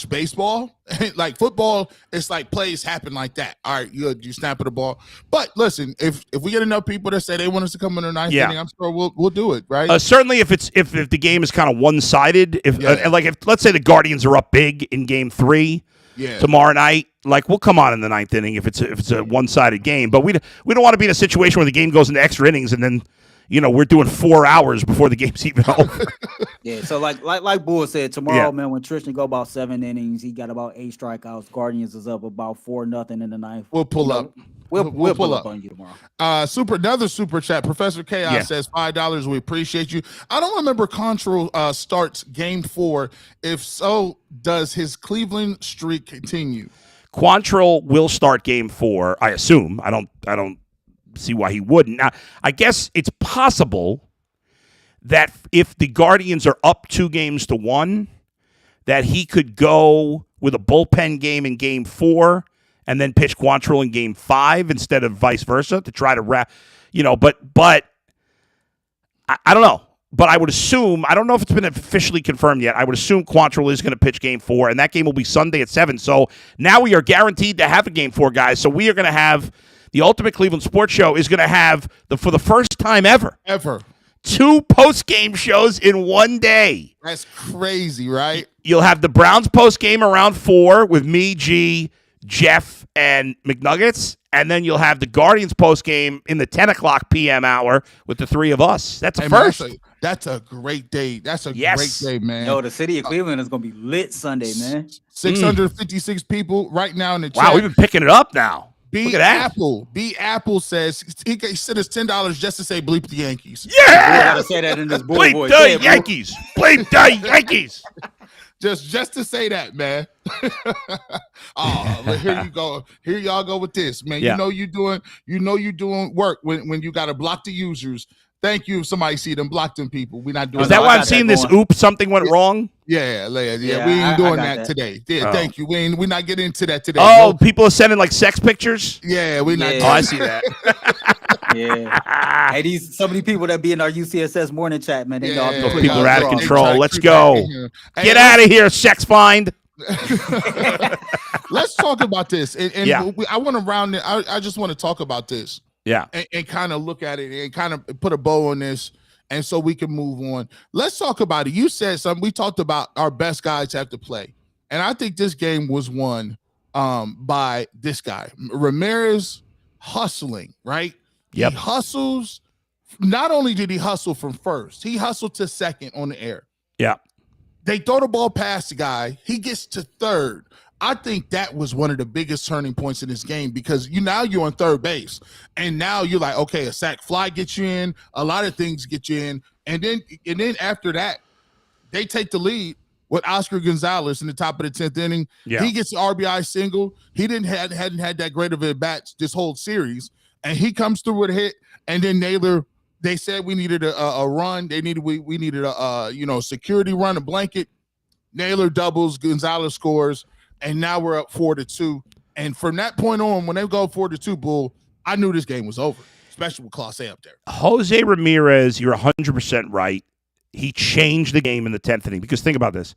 baseball. Like football, it's like plays happen like that. All right, you snap at the ball. But listen, if we get enough people that say they want us to come in the 9th inning, I'm sure we'll do it. Right? Certainly, if the game is kind of one sided, if let's say the Guardians are up big in Game 3. Yeah. Tomorrow night, like we'll come on in the 9th inning if it's a one-sided game, but we don't want to be in a situation where the game goes into extra innings and then we're doing 4 hours before the game's even over. Yeah, so like Bull said, tomorrow, man, when Tristan go about 7 innings, he got about 8 strikeouts. Guardians is up about 4-0 in the 9th. We'll pull up. We'll pull up on you tomorrow. Another super chat. Professor Chaos says $5. We appreciate you. I don't remember Quantrill starts Game 4. If so, does his Cleveland streak continue? Quantrill will start Game 4, I assume. I don't see why he wouldn't. Now, I guess it's possible that if the Guardians are up 2-1, that he could go with a bullpen game in Game 4 and then pitch Quantrill in Game 5 instead of vice versa to try to wrap, but I don't know. But I would assume, I don't know if it's been officially confirmed yet, I would assume Quantrill is going to pitch Game 4, and that game will be Sunday at 7. So now we are guaranteed to have a Game 4, guys. So we are going to have, the Ultimate Cleveland Sports Show is going to have, for the first time ever, 2 post-game shows in one day. That's crazy, right? You'll have the Browns post-game around 4 with me, G, Jeff, and McNuggets. And then you'll have the Guardians post-game in the 10 o'clock p.m. hour with the 3 of us. That's a first. That's a great day. That's a great day, man. Yo, the city of Cleveland is going to be lit Sunday, man. 656 people right now in the chat. Wow, we've been picking it up now. Look at that. B Apple says he sent us $10 just to say bleep the Yankees. Yeah, gotta say that in this bull bleep voice. The Yankees. Bleep the Yankees. Just to say that, man. Here you go. Here y'all go with this, man. Yeah. You doing work when you got to block the users. Thank you. If somebody see them, block them people. We're not doing Is that why I'm seeing this? Oops, something went wrong. Yeah. We ain't I doing got that today. Yeah, thank you. We're not getting into that today. Oh, people are sending like sex pictures. Yeah, we're not. Oh, I see that. Yeah. Hey, so many people that be in our UCSS morning chat, man. They know Those people are out of control. Let's go. Hey, Get out of here, sex find. Let's talk about this. And Yeah. I want to round it. I just want to talk about this. Yeah. And kind of look at it and kind of put a bow on this. And so we can move on. Let's talk about it. You said something. We talked about our best guys have to play. And I think this game was won by this guy. Ramírez hustling, right? Yep. He hustles. Not only did he hustle from first, he hustled to second on the air. Yeah. They throw the ball past the guy. He gets to third. I think that was one of the biggest turning points in this game because you're on third base. And now you're like, okay, a sac fly gets you in. A lot of things get you in. And then after that, they take the lead with Oscar Gonzalez in the top of the 10th inning. Yeah. He gets the RBI single. He hadn't had that great of a bat this whole series. And he comes through with a hit. And then Naylor, they said we needed a run. We needed a security run, a blanket. Naylor doubles, Gonzalez scores. And now we're up 4-2. And from that point on, when they go 4-2, Bull, I knew this game was over, especially with Clase up there. José Ramírez, you're 100% right. He changed the game in the 10th inning. Because think about this.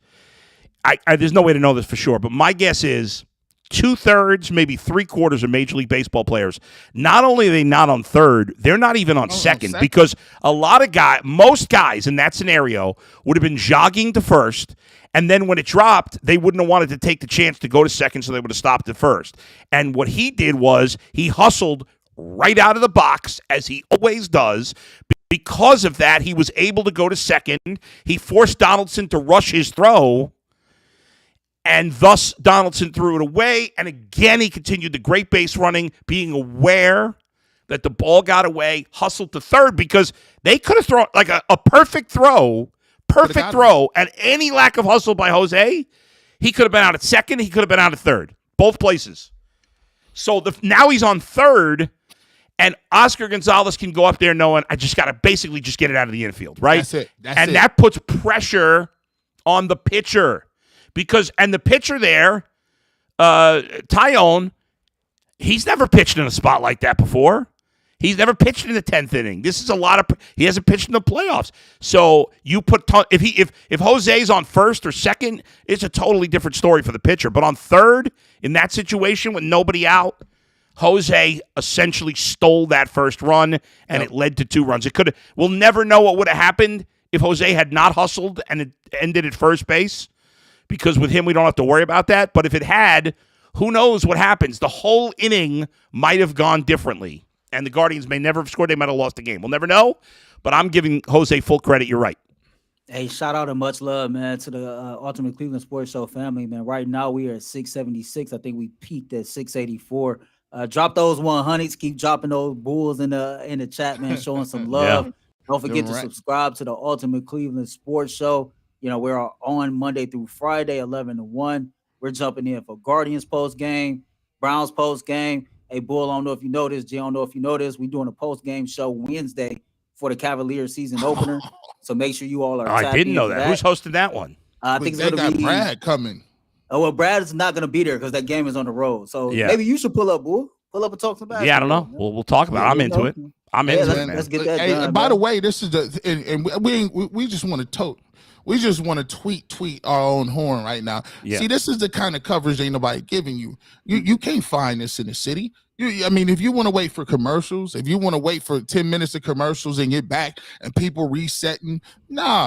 There's no way to know this for sure, but my guess is 2/3, maybe 3/4 of Major League Baseball players, not only are they not on third, they're not even on second. Because most guys in that scenario would have been jogging to first, and then when it dropped, they wouldn't have wanted to take the chance to go to second, so they would have stopped at first. And what he did was he hustled right out of the box, as he always does. Because of that, he was able to go to second. He forced Donaldson to rush his throw, and thus Donaldson threw it away. And again, he continued the great base running, being aware that the ball got away, hustled to third, because they could have thrown like a perfect throw, and any lack of hustle by Jose, he could have been out at second, he could have been out at third, both places. So now he's on third, and Oscar Gonzalez can go up there knowing I just got to basically just get it out of the infield, right? That's it. That puts pressure on the pitcher. And the pitcher there, Taillon, he's never pitched in a spot like that before. He's never pitched in the 10th inning. This is he hasn't pitched in the playoffs. So you put if Jose's on first or second, it's a totally different story for the pitcher. But on third, in that situation with nobody out, Jose essentially stole that first run, and it led to 2 runs. We'll never know what would have happened if Jose had not hustled and it ended at first base, because with him we don't have to worry about that. But if it had, who knows what happens? The whole inning might have gone differently, and the Guardians may never have scored. They might have lost the game. We'll never know, but I'm giving Jose full credit. You're right. Hey, shout out and much love, man, to the Ultimate Cleveland Sports Show family, man. Right now we are at 676. I think we peaked at 684. Drop those 100s. Keep dropping those bulls in the chat, man, showing some love. Yeah. Don't forget to subscribe to the Ultimate Cleveland Sports Show. We're on Monday through Friday, 11 to 1. We're jumping in for Guardians post game, Browns post game. Hey, Bull, I don't know if you know this. Jay, I don't know if you know this. We're doing a post game show Wednesday for the Cavaliers season opener. So make sure you all are. I didn't know that. Who's hosting that one? I think it's going to be Brad coming. Oh, well, Brad is not going to be there because that game is on the road. So maybe you should pull up, Bull. Pull up and talk about it. Yeah, I don't know. We'll talk about it. I'm into it. I'm into it, man. Let's get that done. By the way, this is we just want to tote. We just want to tweet our own horn right now. Yeah. See, this is the kind of coverage ain't nobody giving you. You can't find this in the city. If you want to wait for commercials, if you want to wait for 10 minutes of commercials and get back and people resetting,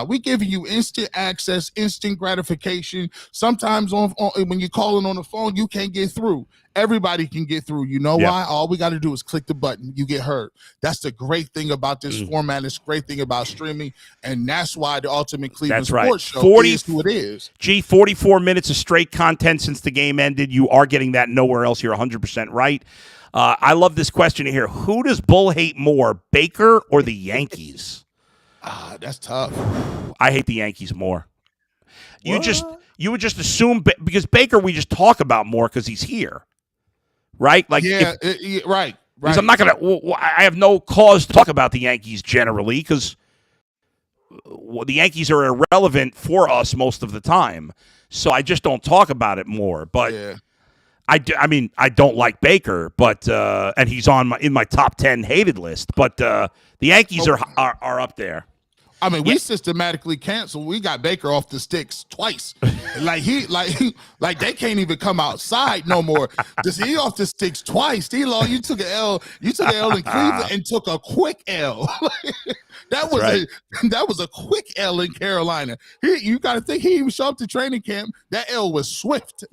we giving you instant access, instant gratification. Sometimes when you're calling on the phone, you can't get through. Everybody can get through. You know why? All we got to do is click the button. You get heard. That's the great thing about this format. It's a great thing about streaming. And that's why the Ultimate Cleveland Sports Show is who it is. 44 minutes of straight content since the game ended. You are getting that nowhere else. You're 100% right. I love this question here. Who does Bull hate more, Baker or the Yankees? That's tough. I hate the Yankees more. You would just assume because Baker we just talk about more because he's here, right? Like right. I'm not gonna. I have no cause to talk about the Yankees generally because the Yankees are irrelevant for us most of the time. So I just don't talk about it more. But I mean, I don't like Baker, but and he's in my top 10 hated list. But the Yankees are up there. I mean, we systematically canceled. We got Baker off the sticks twice. like they can't even come outside no more. Just he off the sticks twice. D-Law, you took an L. You took an L in Cleveland and took a quick L. that was a quick L in Carolina. You got to think he even showed up to training camp. That L was swift.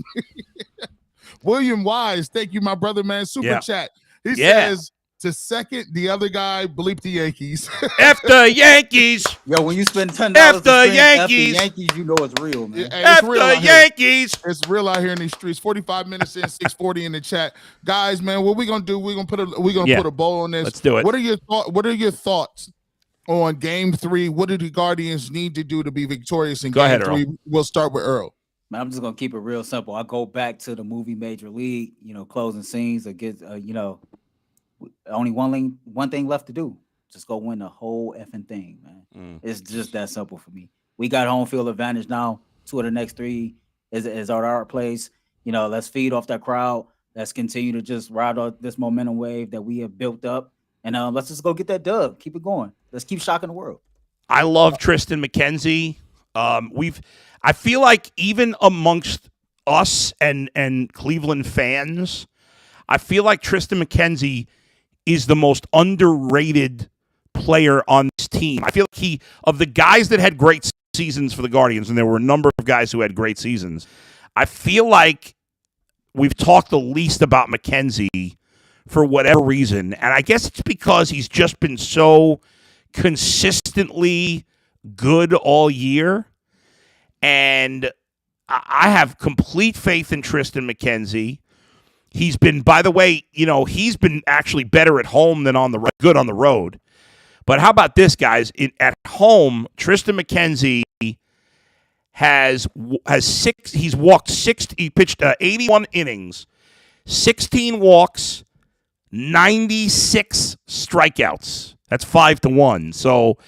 William Wise, thank you, my brother, man. Super chat. He says, to second the other guy, bleep the Yankees. F the Yankees. Yo, when you spend $10 F the Yankees. F the Yankees, you know it's real, man. F the Yankees. It's real out here in these streets. 45 minutes in, 640 in the chat. Guys, man, what we gonna do? We're gonna put a bow on this. Let's do it. What are your thoughts on game 3? What do the Guardians need to do to be victorious in game 3? Earl. We'll start with Earl. Man, I'm just gonna keep it real simple. I go back to the movie Major League, closing scenes against only one thing left to do. Just go win the whole effing thing, man. It's just that simple for me. We got home field advantage now. 2 of the next 3 is our place. Let's feed off that crowd. Let's continue to just ride on this momentum wave that we have built up. And let's just go get that dub. Keep it going. Let's keep shocking the world. I love Tristan McKenzie. I feel like even amongst us and Cleveland fans, I feel like Tristan McKenzie is the most underrated player on this team. I feel like of the guys that had great seasons for the Guardians, and there were a number of guys who had great seasons, I feel like we've talked the least about McKenzie for whatever reason. And I guess it's because he's just been so consistently good all year. And I have complete faith in Tristan McKenzie. He's been, by the way, he's been actually better at home than good on the road. But how about this, guys? At home, Tristan McKenzie has 6. He's walked 6. He pitched 81 innings, 16 walks, 96 strikeouts. That's 5-1. So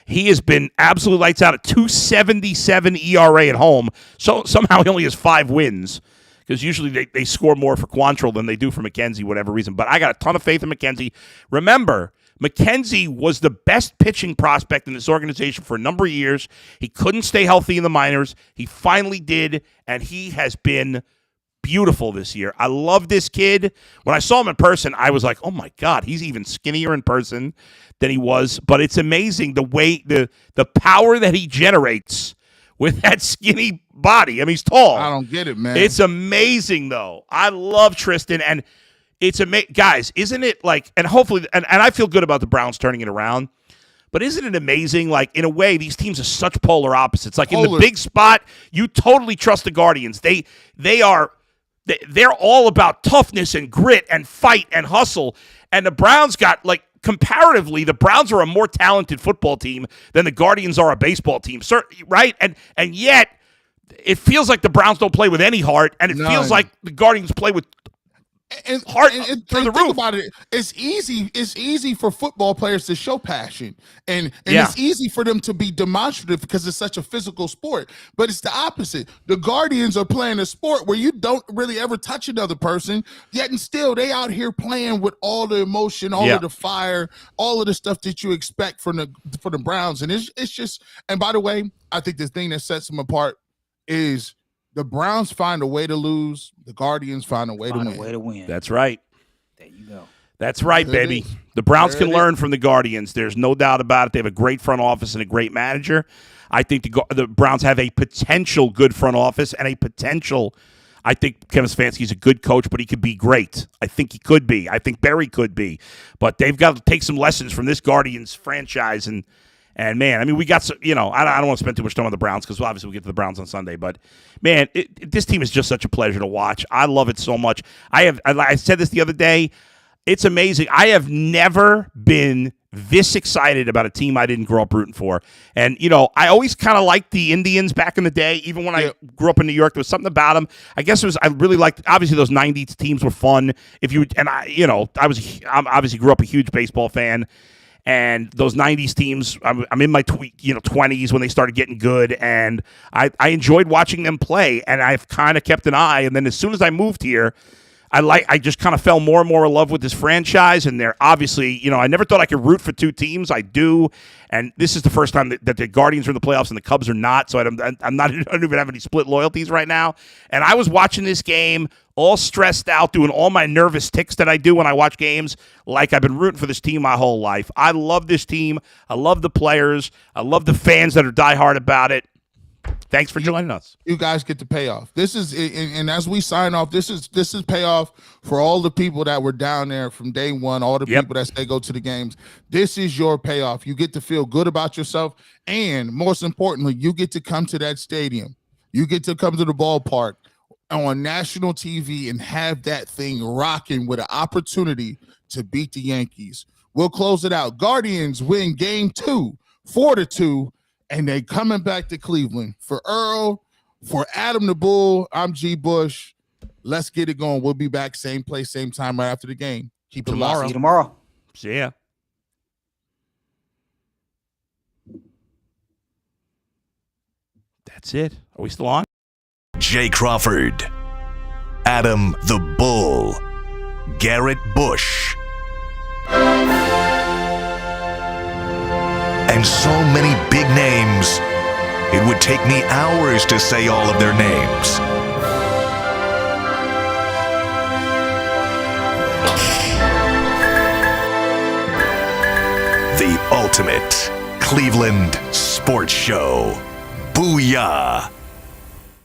he has been absolutely lights out at 2.77 ERA at home. So somehow he only has 5 wins. Because usually they score more for Quantrill than they do for McKenzie, whatever reason. But I got a ton of faith in McKenzie. Remember, McKenzie was the best pitching prospect in this organization for a number of years. He couldn't stay healthy in the minors. He finally did, and he has been beautiful this year. I love this kid. When I saw him in person, I was like, oh, my God, he's even skinnier in person than he was. But it's amazing the way the power that he generates with that skinny body. I mean, he's tall. I don't get it, man. It's amazing, though. I love Tristan, and it's amazing. Guys, isn't it like, and hopefully, and I feel good about the Browns turning it around, but isn't it amazing, like, in a way, these teams are such polar opposites. Like, in the big spot, you totally trust the Guardians. They're all about toughness and grit and fight and hustle, and the Browns got, like, comparatively, the Browns are a more talented football team than the Guardians are a baseball team, right? And yet, it feels like the Browns don't play with any heart, and it feels like the Guardians play with heart through the roof. About it, it's easy. It's easy for football players to show passion, and it's easy for them to be demonstrative because it's such a physical sport. But it's the opposite. The Guardians are playing a sport where you don't really ever touch another person, yet and still they out here playing with all the emotion, all of the fire, all of the stuff that you expect from the Browns. And it's just. And by the way, I think the thing that sets them apart is the Browns find a way to lose. The Guardians find a way to win. That's right. There you go. That's right, baby. The Browns can learn from the Guardians. There's no doubt about it. They have a great front office and a great manager. I think the Browns have a potential good front office and a potential. I think Kevin Stefanski's a good coach, but he could be great. I think he could be. I think Barry could be. But they've got to take some lessons from this Guardians franchise. And man, I mean, we got some, I don't want to spend too much time on the Browns because obviously we get to the Browns on Sunday. But man, this team is just such a pleasure to watch. I love it so much. I said this the other day. It's amazing. I have never been this excited about a team I didn't grow up rooting for. And, I always kind of liked the Indians back in the day. Even when I grew up in New York, there was something about them. I guess I really liked, obviously those 90s teams were fun. I obviously grew up a huge baseball fan. And those 90s teams, I'm in my 20s when they started getting good, and I enjoyed watching them play, and I've kind of kept an eye. And then as soon as I moved here, I just kind of fell more and more in love with this franchise, and they're obviously, I never thought I could root for two teams. I do, and this is the first time that the Guardians are in the playoffs and the Cubs are not, so I don't even have any split loyalties right now. And I was watching this game all stressed out, doing all my nervous tics that I do when I watch games, like I've been rooting for this team my whole life. I love this team. I love the players. I love the fans that are diehard about it. Thanks for joining us. You guys get the payoff. This is, and as we sign off, this is payoff for all the people that were down there from day one, all the people that say go to the games. This is your payoff. You get to feel good about yourself, and most importantly, you get to come to that stadium. You get to come to the ballpark on national TV and have that thing rocking with an opportunity to beat the Yankees. We'll close it out. Guardians win game 2, 4-2. And they coming back to Cleveland. For Earl, for Adam the Bull, I'm G. Bush. Let's get it going. We'll be back same place, same time right after the game. Keep it locked. See you tomorrow. See ya. That's it. Are we still on? Jay Crawford, Adam the Bull, Garrett Bush, and so many big names, it would take me hours to say all of their names. The ultimate Cleveland sports show. Booyah!